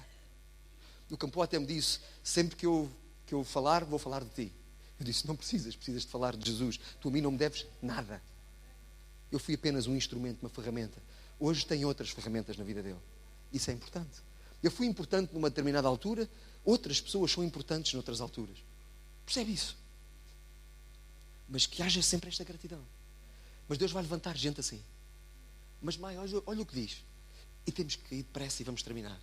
O Campoa até me disse, sempre que eu falar, vou falar de ti. Eu disse, não precisas de falar de Jesus. Tu a mim não me deves nada. Eu fui apenas um instrumento, uma ferramenta. Hoje tem outras ferramentas na vida dele. Isso é importante. Eu fui importante numa determinada altura, outras pessoas são importantes noutras alturas. Percebe isso? Mas que haja sempre esta gratidão. Mas Deus vai levantar gente assim. Mas mãe, olha o que diz. E temos que ir depressa e vamos terminar.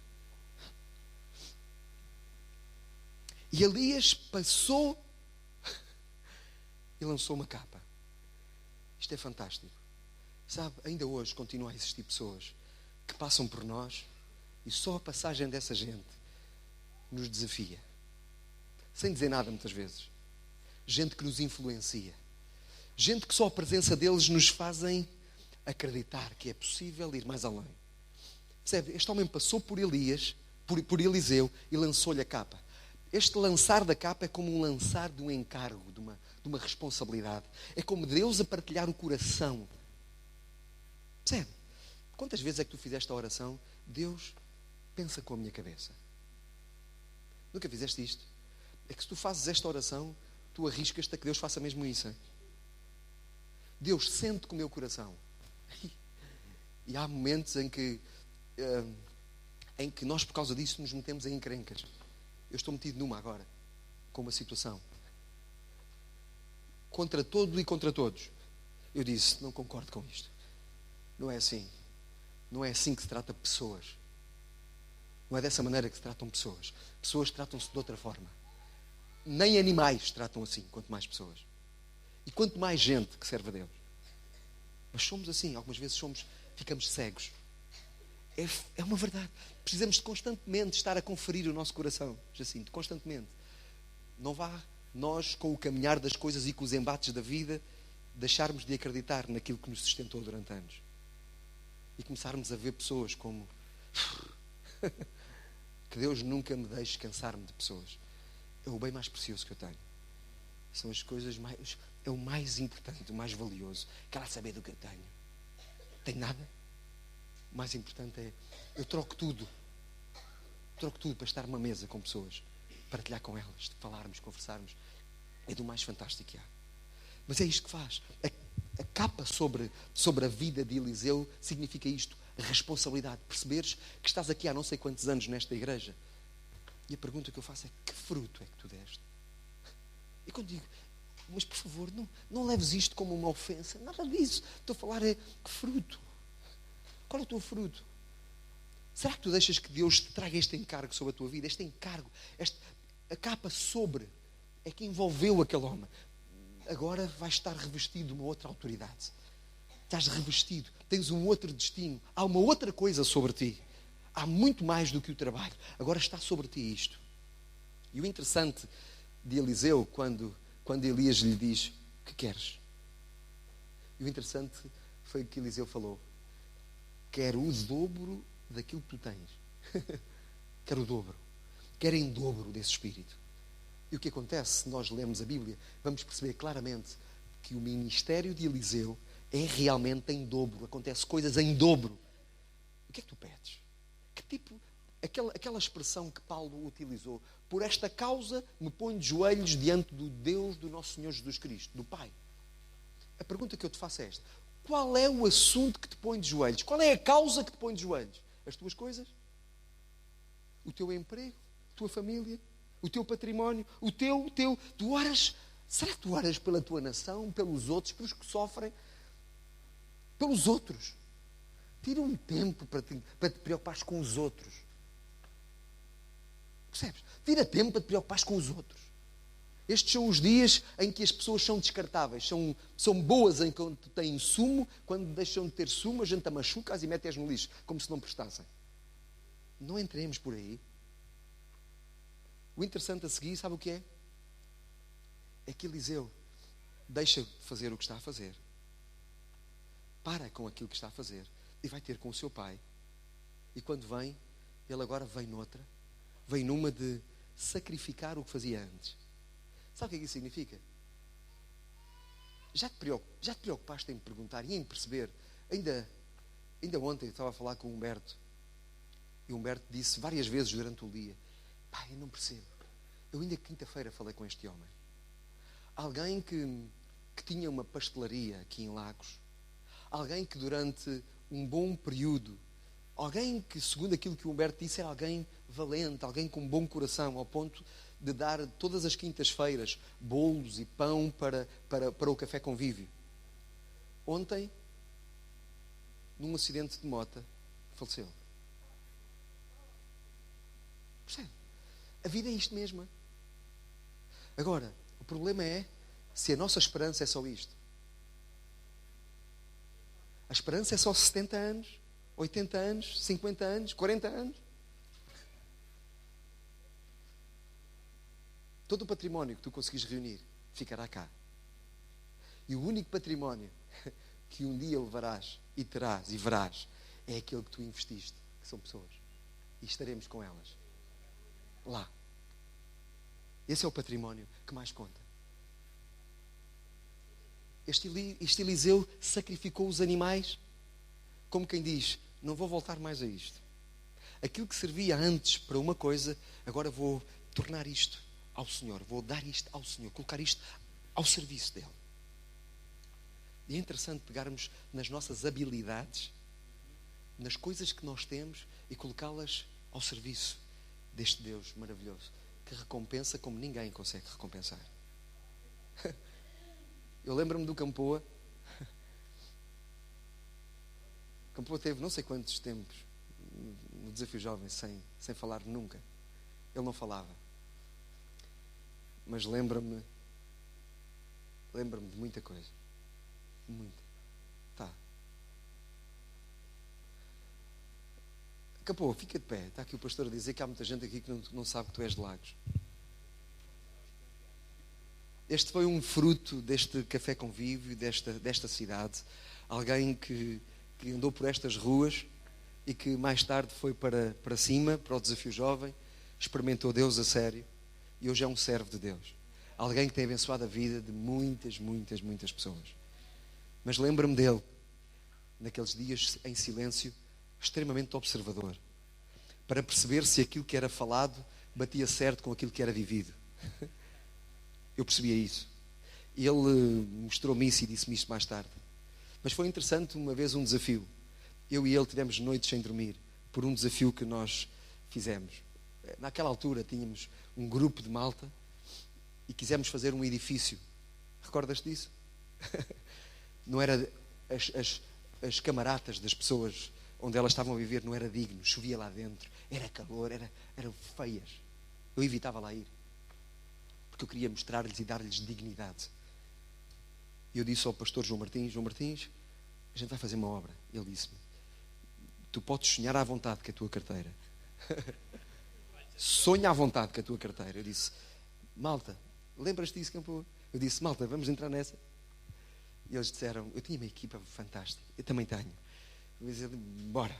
E Elias passou e lançou uma capa. Isto é fantástico. Sabe, ainda hoje continua a existir pessoas que passam por nós e só a passagem dessa gente nos desafia. Sem dizer nada muitas vezes. Gente que nos influencia. Gente que só a presença deles nos fazem acreditar que é possível ir mais além. Percebe? Este homem passou por Elias, por Eliseu e lançou-lhe a capa. Este lançar da capa é como um lançar de um encargo, de uma responsabilidade. É como Deus a partilhar o coração. Percebe? Quantas vezes é que tu fizeste a oração? Deus, pensa com a minha cabeça. Nunca fizeste isto? É que se tu fazes esta oração, tu arriscas-te a que Deus faça mesmo isso. Hein? Deus sente com o meu coração. E há momentos em que nós, por causa disso, nos metemos em encrencas. Eu estou metido numa agora, com uma situação. Contra todo e contra todos. Eu disse, não concordo com isto. Não é assim. Não é assim que se trata pessoas. Não é dessa maneira que se tratam pessoas. Pessoas tratam-se de outra forma. Nem animais tratam assim, quanto mais pessoas. E quanto mais gente que serve a Deus. Mas somos assim, algumas vezes ficamos cegos. É uma verdade. Precisamos de constantemente estar a conferir o nosso coração. Jacinto, constantemente. Não vá nós, com o caminhar das coisas e com os embates da vida, deixarmos de acreditar naquilo que nos sustentou durante anos. E começarmos a ver pessoas como... Que Deus nunca me deixe cansar-me de pessoas. É o bem mais precioso que eu tenho. São as coisas mais... É o mais importante, o mais valioso. Quero saber do que eu tenho. Tenho nada. O mais importante é... Eu troco tudo. Troco tudo para estar numa mesa com pessoas. Partilhar com elas, falarmos, conversarmos. É do mais fantástico que há. Mas é isto que faz. A capa sobre a vida de Eliseu significa isto. A responsabilidade. Perceberes que estás aqui há não sei quantos anos nesta igreja. E a pergunta que eu faço é: que fruto é que tu deste? E quando digo, mas por favor, não leves isto como uma ofensa. Nada disso. Estou a falar que fruto. Qual é o teu fruto? Será que tu deixas que Deus te traga este encargo sobre a tua vida? Este encargo, a capa sobre, é que envolveu aquele homem. Agora vais estar revestido de uma outra autoridade. Estás revestido, tens um outro destino. Há uma outra coisa sobre ti. Há muito mais do que o trabalho. Agora está sobre ti isto. E o interessante de Eliseu, quando Elias lhe diz: o que queres? E o interessante foi o que Eliseu falou: quero o dobro daquilo que tu tens. Quero o dobro. Quero em dobro desse espírito. E o que acontece, se nós lemos a Bíblia, vamos perceber claramente que o ministério de Eliseu é realmente em dobro. Acontece coisas em dobro. O que é que tu pedes? Que tipo... Aquela expressão que Paulo utilizou: por esta causa me ponho de joelhos diante do Deus do nosso Senhor Jesus Cristo, do Pai. A pergunta que eu te faço é esta: qual é o assunto que te põe de joelhos? Qual é a causa que te põe de joelhos? As tuas coisas? O teu emprego? A tua família? O teu património? Tu oras? Será que tu oras pela tua nação? Pelos outros? Pelos que sofrem? Pelos outros? Tira um tempo para te preocupares com os outros. Percebes? Tira tempo para te preocupares com os outros. Estes são os dias em que as pessoas são descartáveis. São boas em quando têm sumo. Quando deixam de ter sumo, a gente a machuca-as e mete-as no lixo, como se não prestassem. Não entremos por aí. O interessante a seguir, sabe o que é? É que Eliseu deixa de fazer o que está a fazer. Para com aquilo que está a fazer. E vai ter com o seu pai. E quando vem, ele agora vem noutra. Vem numa de sacrificar o que fazia antes. Sabe o que é que isso significa? já te preocupaste em perguntar e em perceber? Ainda ontem eu estava a falar com o Humberto. E o Humberto disse várias vezes durante o dia: pai, eu não percebo. Eu ainda quinta-feira falei com este homem. Alguém que tinha uma pastelaria aqui em Lagos. Alguém que durante um bom período, alguém que, segundo aquilo que o Humberto disse, era alguém valente, alguém com um bom coração, ao ponto de dar todas as quintas-feiras bolos e pão para o café convívio. Ontem, num acidente de moto, faleceu. Percebe? A vida é isto mesmo. Agora, o problema é se a nossa esperança é só isto. A esperança é só 70 anos, 80 anos, 50 anos, 40 anos. Todo o património que tu conseguires reunir ficará cá. E o único património que um dia levarás e terás e verás é aquele que tu investiste, que são pessoas. E estaremos com elas lá. Esse é o património que mais conta. Este Eliseu sacrificou os animais, como quem diz: não vou voltar mais a isto. Aquilo que servia antes para uma coisa, agora vou tornar isto ao Senhor, vou dar isto ao Senhor, colocar isto ao serviço dele. E é interessante pegarmos nas nossas habilidades, nas coisas que nós temos, e colocá-las ao serviço deste Deus maravilhoso, que recompensa como ninguém consegue recompensar. Eu lembro-me do Campoa. Campoa teve não sei quantos tempos no Desafio Jovem sem falar nunca. Ele não falava. Mas lembro-me de muita coisa. Muita. Tá. Campoa, fica de pé. Está aqui o pastor a dizer que há muita gente aqui que não sabe que tu és de Lagos. Este foi um fruto deste café convívio, desta cidade. Alguém que andou por estas ruas e que mais tarde foi para cima, para o Desafio Jovem, experimentou Deus a sério e hoje é um servo de Deus. Alguém que tem abençoado a vida de muitas, muitas, muitas pessoas. Mas lembro-me dele, naqueles dias em silêncio, extremamente observador, para perceber se aquilo que era falado batia certo com aquilo que era vivido. Eu percebia isso. Ele mostrou-me isso e disse-me isto mais tarde. Mas foi interessante uma vez um desafio. Eu e ele tivemos noites sem dormir por um desafio que nós fizemos. Naquela altura tínhamos um grupo de malta e quisemos fazer um edifício. Recordas-te disso? Não era as camaratas das pessoas onde elas estavam a viver, não era digno. Chovia lá dentro, era calor, eram feias. Eu evitava lá ir, porque eu queria mostrar-lhes e dar-lhes dignidade. E eu disse ao pastor João Martins, a gente vai fazer uma obra. Ele disse-me: tu podes sonhar à vontade com a tua carteira. Sonha à vontade com a tua carteira. Eu disse: malta, lembras-te disso, Campo? Eu disse: malta, vamos entrar nessa. E eles disseram: eu tinha uma equipa fantástica. Eu também tenho. Eu disse: bora.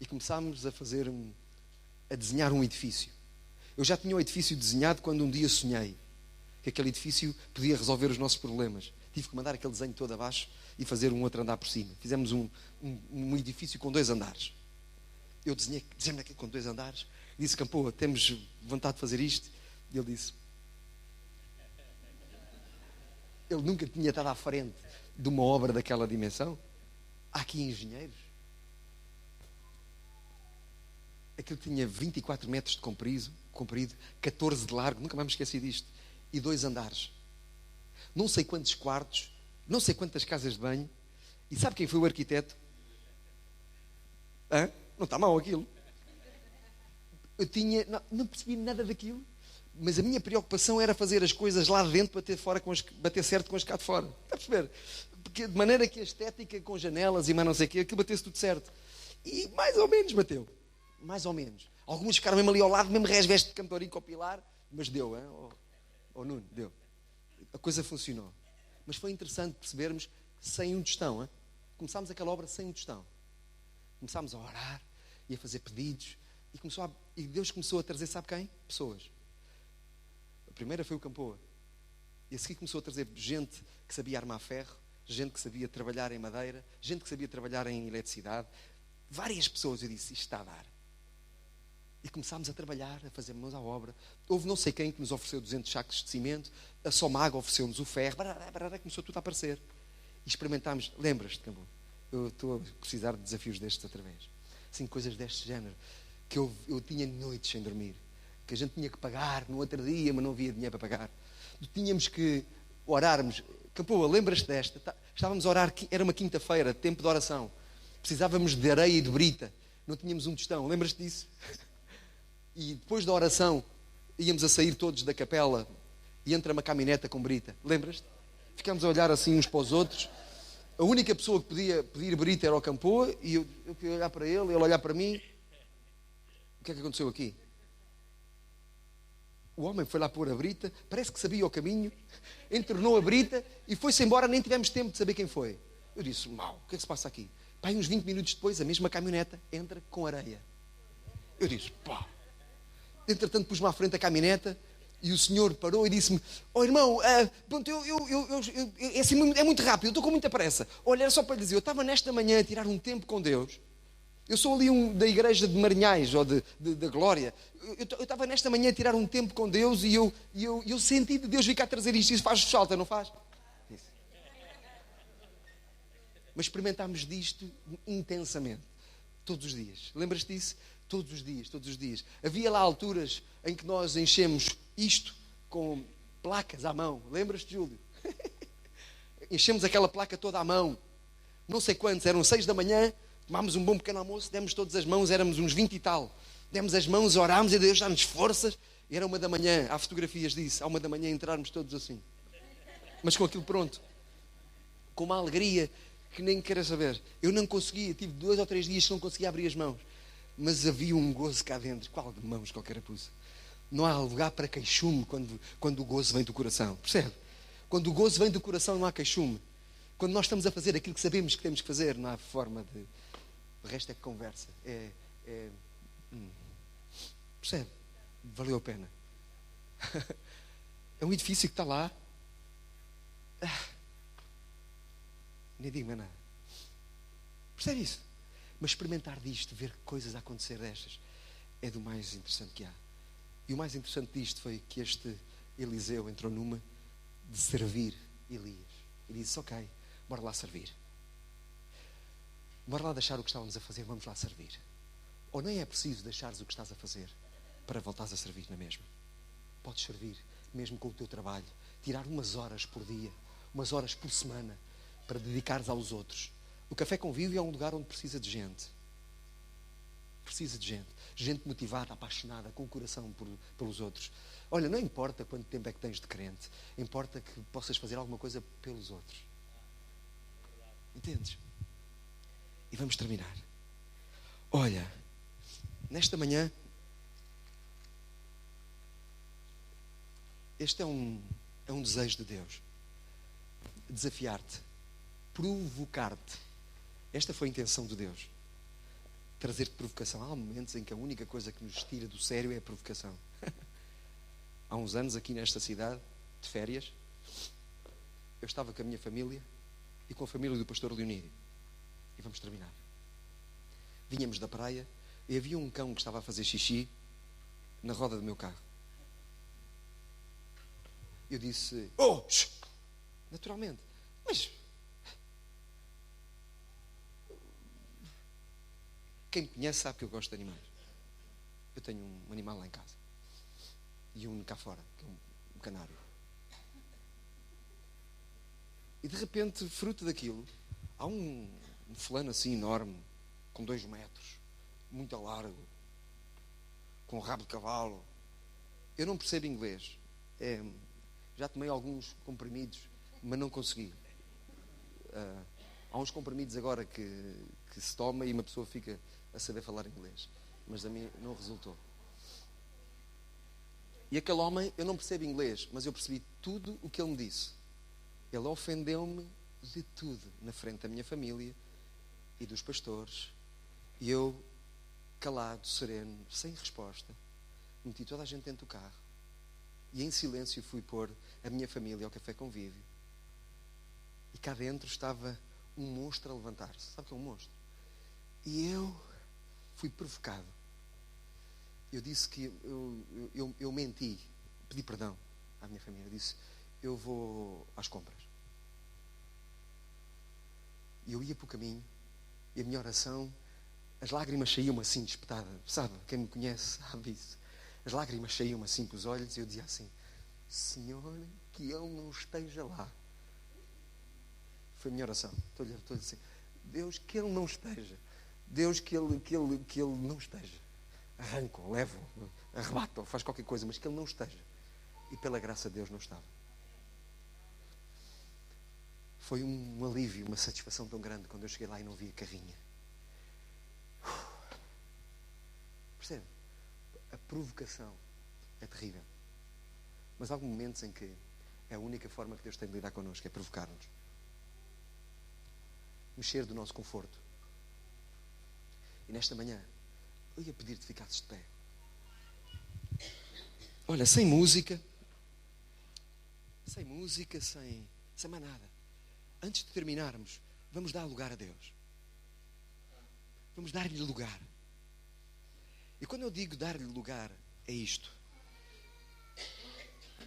E começámos a desenhar um edifício. Eu já tinha o edifício desenhado quando um dia sonhei que aquele edifício podia resolver os nossos problemas. Tive que mandar aquele desenho todo abaixo e fazer um outro andar por cima. Fizemos um edifício com 2 andares. Eu desenhei aquilo com 2 andares. Disse: Campoa, temos vontade de fazer isto? E ele disse... Ele nunca tinha estado à frente de uma obra daquela dimensão. Há aqui engenheiros. Aquilo tinha 24 metros de comprido, 14 de largo, nunca mais me esqueci disto, e 2 andares. Não sei quantos quartos, não sei quantas casas de banho. E sabe quem foi o arquiteto? Hã? Não está mal aquilo. Eu não percebi nada daquilo, mas a minha preocupação era fazer as coisas lá dentro bater certo com as cá de fora. Está a perceber? Porque de maneira que a estética com janelas e mais não sei o quê, aquilo batesse tudo certo. E mais ou menos bateu. Mais ou menos. Alguns ficaram mesmo ali ao lado, mesmo resveste de cantorico ao pilar, mas deu, hein? Nuno, deu. A coisa funcionou. Mas foi interessante percebermos sem um tostão, hein? Começámos aquela obra sem um tostão. Começámos a orar e a fazer pedidos e Deus começou a trazer, sabe quem? Pessoas. A primeira foi o Campoa. E a seguir começou a trazer gente que sabia armar ferro, gente que sabia trabalhar em madeira, gente que sabia trabalhar em eletricidade. Várias pessoas. Eu disse, isto está a dar. E começámos a trabalhar, a fazer mãos à obra. Houve não sei quem que nos ofereceu 200 sacos de cimento. A Somago ofereceu-nos o ferro. Começou tudo a aparecer. E experimentámos. Lembras-te, Cambu? Eu estou a precisar de desafios destes outra vez. Assim, coisas deste género. Que eu tinha noites sem dormir. Que a gente tinha que pagar no outro dia, mas não havia dinheiro para pagar. Tínhamos que orarmos. Campoa, lembras-te desta? Estávamos a orar, era uma quinta-feira, tempo de oração. Precisávamos de areia e de brita. Não tínhamos um tostão. Lembras-te disso? E depois da oração, íamos a sair todos da capela e entra uma caminhoneta com brita. Lembras-te? Ficámos a olhar assim uns para os outros. A única pessoa que podia pedir brita era o Campoa e eu queria olhar para ele olhar para mim. O que é que aconteceu aqui? O homem foi lá pôr a brita, parece que sabia o caminho, entornou a brita e foi-se embora, nem tivemos tempo de saber quem foi. Eu disse, mau, o que é que se passa aqui? Pai, uns 20 minutos depois, a mesma caminhoneta entra com areia. Eu disse, pá. Entretanto, pus-me à frente a caminhoneta e o senhor parou e disse-me, irmão, pronto, é, assim, é muito rápido, eu estou com muita pressa. Olha, era só para lhe dizer, eu estava nesta manhã a tirar um tempo com Deus. Eu sou ali da igreja de Marinhais, ou da Glória. Eu estava nesta manhã a tirar um tempo com Deus e eu senti de Deus vir cá trazer isto. Isso faz falta, não faz? Isso. Mas experimentámos disto intensamente. Todos os dias. Lembras-te disso? Todos os dias, todos os dias. Havia lá alturas em que nós enchemos isto com placas à mão. Lembras-te, Júlio? Enchemos aquela placa toda à mão. Não sei quantos, eram 6 da manhã. Tomámos um bom pequeno almoço, demos todas as mãos, éramos uns 20 e tal. Demos as mãos, orámos e Deus dá-nos forças. E era 1 da manhã, há fotografias disso, à 1 da manhã entrarmos todos assim. Mas com aquilo pronto. Com uma alegria que nem quero saber. Eu não conseguia, tive 2 ou 3 dias que não conseguia abrir as mãos. Mas havia um gozo cá dentro. Qual de mãos, qualquer carapuça. Não há lugar para queixume quando o gozo vem do coração. Percebe? Quando o gozo vem do coração não há queixume. Quando nós estamos a fazer aquilo que sabemos que temos que fazer, não há forma de... O resto é conversa. Percebe? Valeu a pena. É um edifício que está lá. Nem digo mais nada. Percebe isso? Mas experimentar disto, ver coisas a acontecer destas, é do mais interessante que há. E o mais interessante disto foi que este Eliseu entrou numa de servir Elias. E disse, ok, bora lá servir. Bora lá deixar o que estávamos a fazer, vamos lá servir. Ou nem é preciso deixares o que estás a fazer para voltares a servir na mesma. Podes servir, mesmo com o teu trabalho. Tirar umas horas por dia, umas horas por semana, para dedicares aos outros. O Café Convívio é um lugar onde precisa de gente. Precisa de gente. Gente motivada, apaixonada, com o coração pelos outros. Olha, não importa quanto tempo é que tens de crente. Importa que possas fazer alguma coisa pelos outros. Entendes? E vamos terminar. Olha, nesta manhã, este é um desejo de Deus. Desafiar-te. Provocar-te. Esta foi a intenção de Deus. Trazer-te provocação. Há momentos em que a única coisa que nos tira do sério é a provocação. Há uns anos aqui nesta cidade, de férias, eu estava com a minha família e com a família do pastor Leonídio. E vamos terminar. Vínhamos da praia e havia um cão que estava a fazer xixi na roda do meu carro. Eu disse, naturalmente, mas quem me conhece sabe que eu gosto de animais. Eu tenho um animal lá em casa. E um cá fora, que é um canário. E de repente, fruto daquilo, há um fulano assim enorme, com 2 metros, muito largo, com rabo de cavalo. Eu não percebo inglês. Já tomei alguns comprimidos, mas não consegui. Há uns comprimidos agora que se toma e uma pessoa fica a saber falar inglês. Mas a mim não resultou. E aquele homem, eu não percebo inglês, mas eu percebi tudo o que ele me disse. Ele ofendeu-me de tudo na frente da minha família e dos pastores. E eu, calado, sereno, sem resposta, meti toda a gente dentro do carro E em silêncio fui pôr a minha família ao café convívio. E cá dentro estava um monstro a levantar-se. Sabe o que é um monstro? E eu fui provocado. Eu disse que eu menti, pedi perdão à minha família. Eu disse, eu vou às compras. E eu ia para o caminho, e a minha oração, as lágrimas saíam assim, despetada. Sabe, quem me conhece sabe isso. As lágrimas saíam assim pelos olhos, e eu dizia assim, Senhor, que Ele não esteja lá. Foi a minha oração. Estou-lhe a dizer, Deus, que Ele não esteja. Deus, que ele não esteja. Arranca-o, leva-o, arrebata-o, faz qualquer coisa, mas que Ele não esteja. E pela graça de Deus não estava. Foi um alívio, uma satisfação tão grande quando eu cheguei lá e não vi a carrinha. Percebe? A provocação é terrível. Mas há alguns momentos em que é a única forma que Deus tem de lidar connosco, é provocar-nos. Mexer do nosso conforto. E nesta manhã, eu ia pedir-te que ficasses de pé. Olha, sem música, sem mais nada. Antes de terminarmos, vamos dar lugar a Deus. Vamos dar-lhe lugar. E quando eu digo dar-lhe lugar, é isto.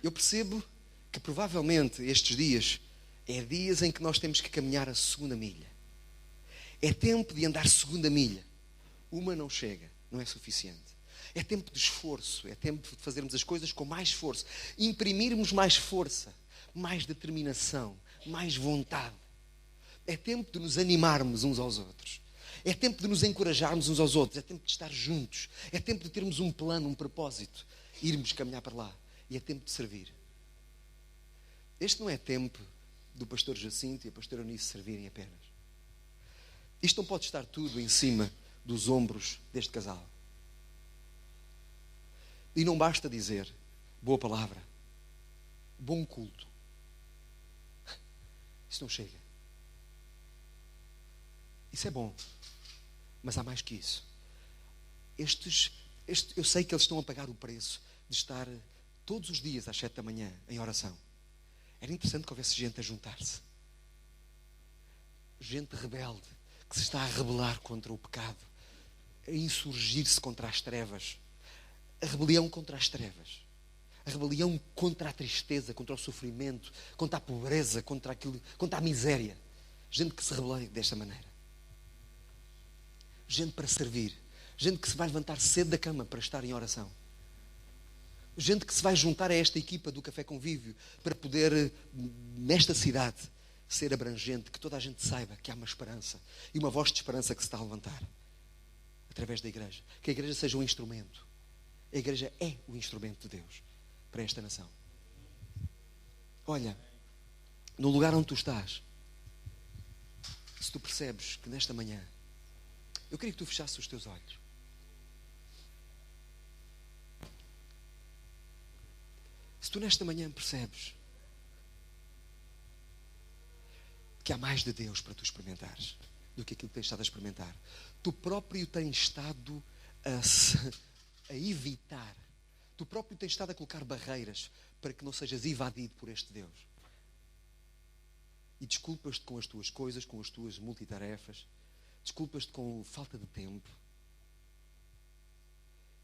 Eu percebo que provavelmente estes dias é dias em que nós temos que caminhar a segunda milha. É tempo de andar segunda milha. Uma não chega, não é suficiente. É tempo de esforço, é tempo de fazermos as coisas com mais esforço. Imprimirmos mais força, mais determinação, mais vontade. É tempo de nos animarmos uns aos outros. É tempo de nos encorajarmos uns aos outros. É tempo de estar juntos. É tempo de termos um plano, um propósito. Irmos caminhar para lá. E é tempo de servir. Este não é tempo do pastor Jacinto e a pastora Eunice servirem apenas. Isto não pode estar tudo em cima dos ombros deste casal. E não basta dizer boa palavra, bom culto. Isso não chega. Isso é bom. Mas há mais que isso. Eu sei que eles estão a pagar o preço de estar todos os dias às 7 da manhã em oração. Era interessante que houvesse gente a juntar-se. Gente rebelde, que se está a rebelar contra o pecado, a insurgir-se contra as trevas. A rebelião contra as trevas. A rebelião contra a tristeza, contra o sofrimento, contra a pobreza, contra a miséria. Gente que se rebela desta maneira. Gente para servir. Gente que se vai levantar cedo da cama para estar em oração. Gente que se vai juntar a esta equipa do Café Convívio para poder, nesta cidade, ser abrangente, que toda a gente saiba que há uma esperança e uma voz de esperança que se está a levantar através da igreja. Que a igreja seja um instrumento. A igreja é o instrumento de Deus para esta nação. Olha, no lugar onde tu estás, se tu percebes que nesta manhã, eu queria que tu fechasses os teus olhos. Se tu nesta manhã percebes que há mais de Deus para tu experimentares do que aquilo que tens estado a experimentar, tu próprio tens estado a evitar, tu próprio tens estado a colocar barreiras para que não sejas invadido por este Deus. E desculpas-te com as tuas coisas, com as tuas multitarefas, desculpas-te com falta de tempo.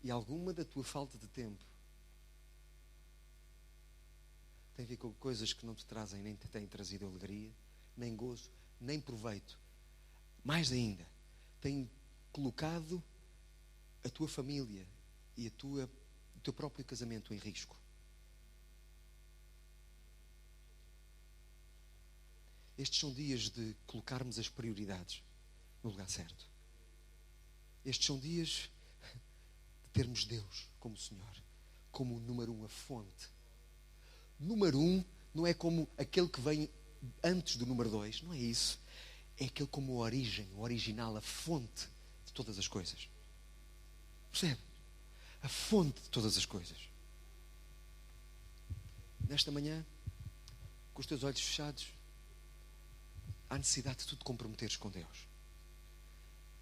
E alguma da tua falta de tempo tem a ver com coisas que não te trazem, nem te têm trazido alegria, nem gozo, nem proveito. Mais ainda, tem colocado a tua família e o teu próprio casamento em risco. Estes são dias de colocarmos as prioridades no lugar certo. Estes são dias de termos Deus como Senhor, como o número 1, a fonte. Número 1 não é como aquele que vem antes do número 2, não é isso. É aquele como a origem, o original, a fonte de todas as coisas. Percebe? A fonte de todas as coisas. Nesta manhã, com os teus olhos fechados, há necessidade de tu te comprometeres com Deus.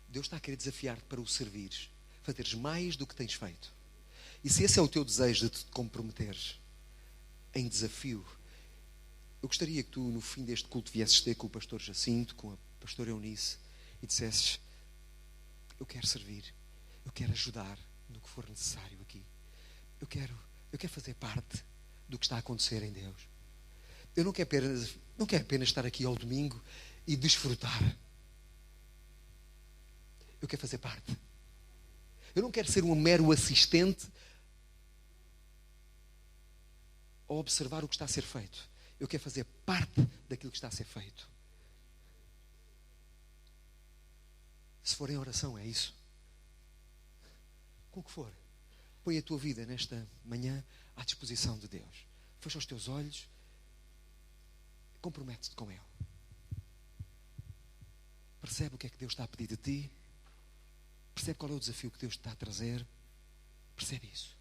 Deus está a querer desafiar-te para o servires, fazeres mais do que tens feito. E se esse é o teu desejo de te comprometeres, em desafio. Eu gostaria que tu, no fim deste culto, viesses ter com o pastor Jacinto, com a pastora Eunice, e dissesses: eu quero servir, eu quero ajudar no que for necessário aqui. Eu quero fazer parte do que está a acontecer em Deus. Eu não quero apenas estar aqui ao domingo e desfrutar. Eu quero fazer parte. Eu não quero ser um mero assistente a observar o que está a ser feito. Eu quero fazer parte daquilo que está a ser feito. Se for em oração, é isso. Com o que for, põe a tua vida nesta manhã à disposição de Deus. Fecha os teus olhos, compromete-te com Ele. Percebe o que é que Deus está a pedir de ti. Percebe qual é o desafio que Deus está a trazer. Percebe isso.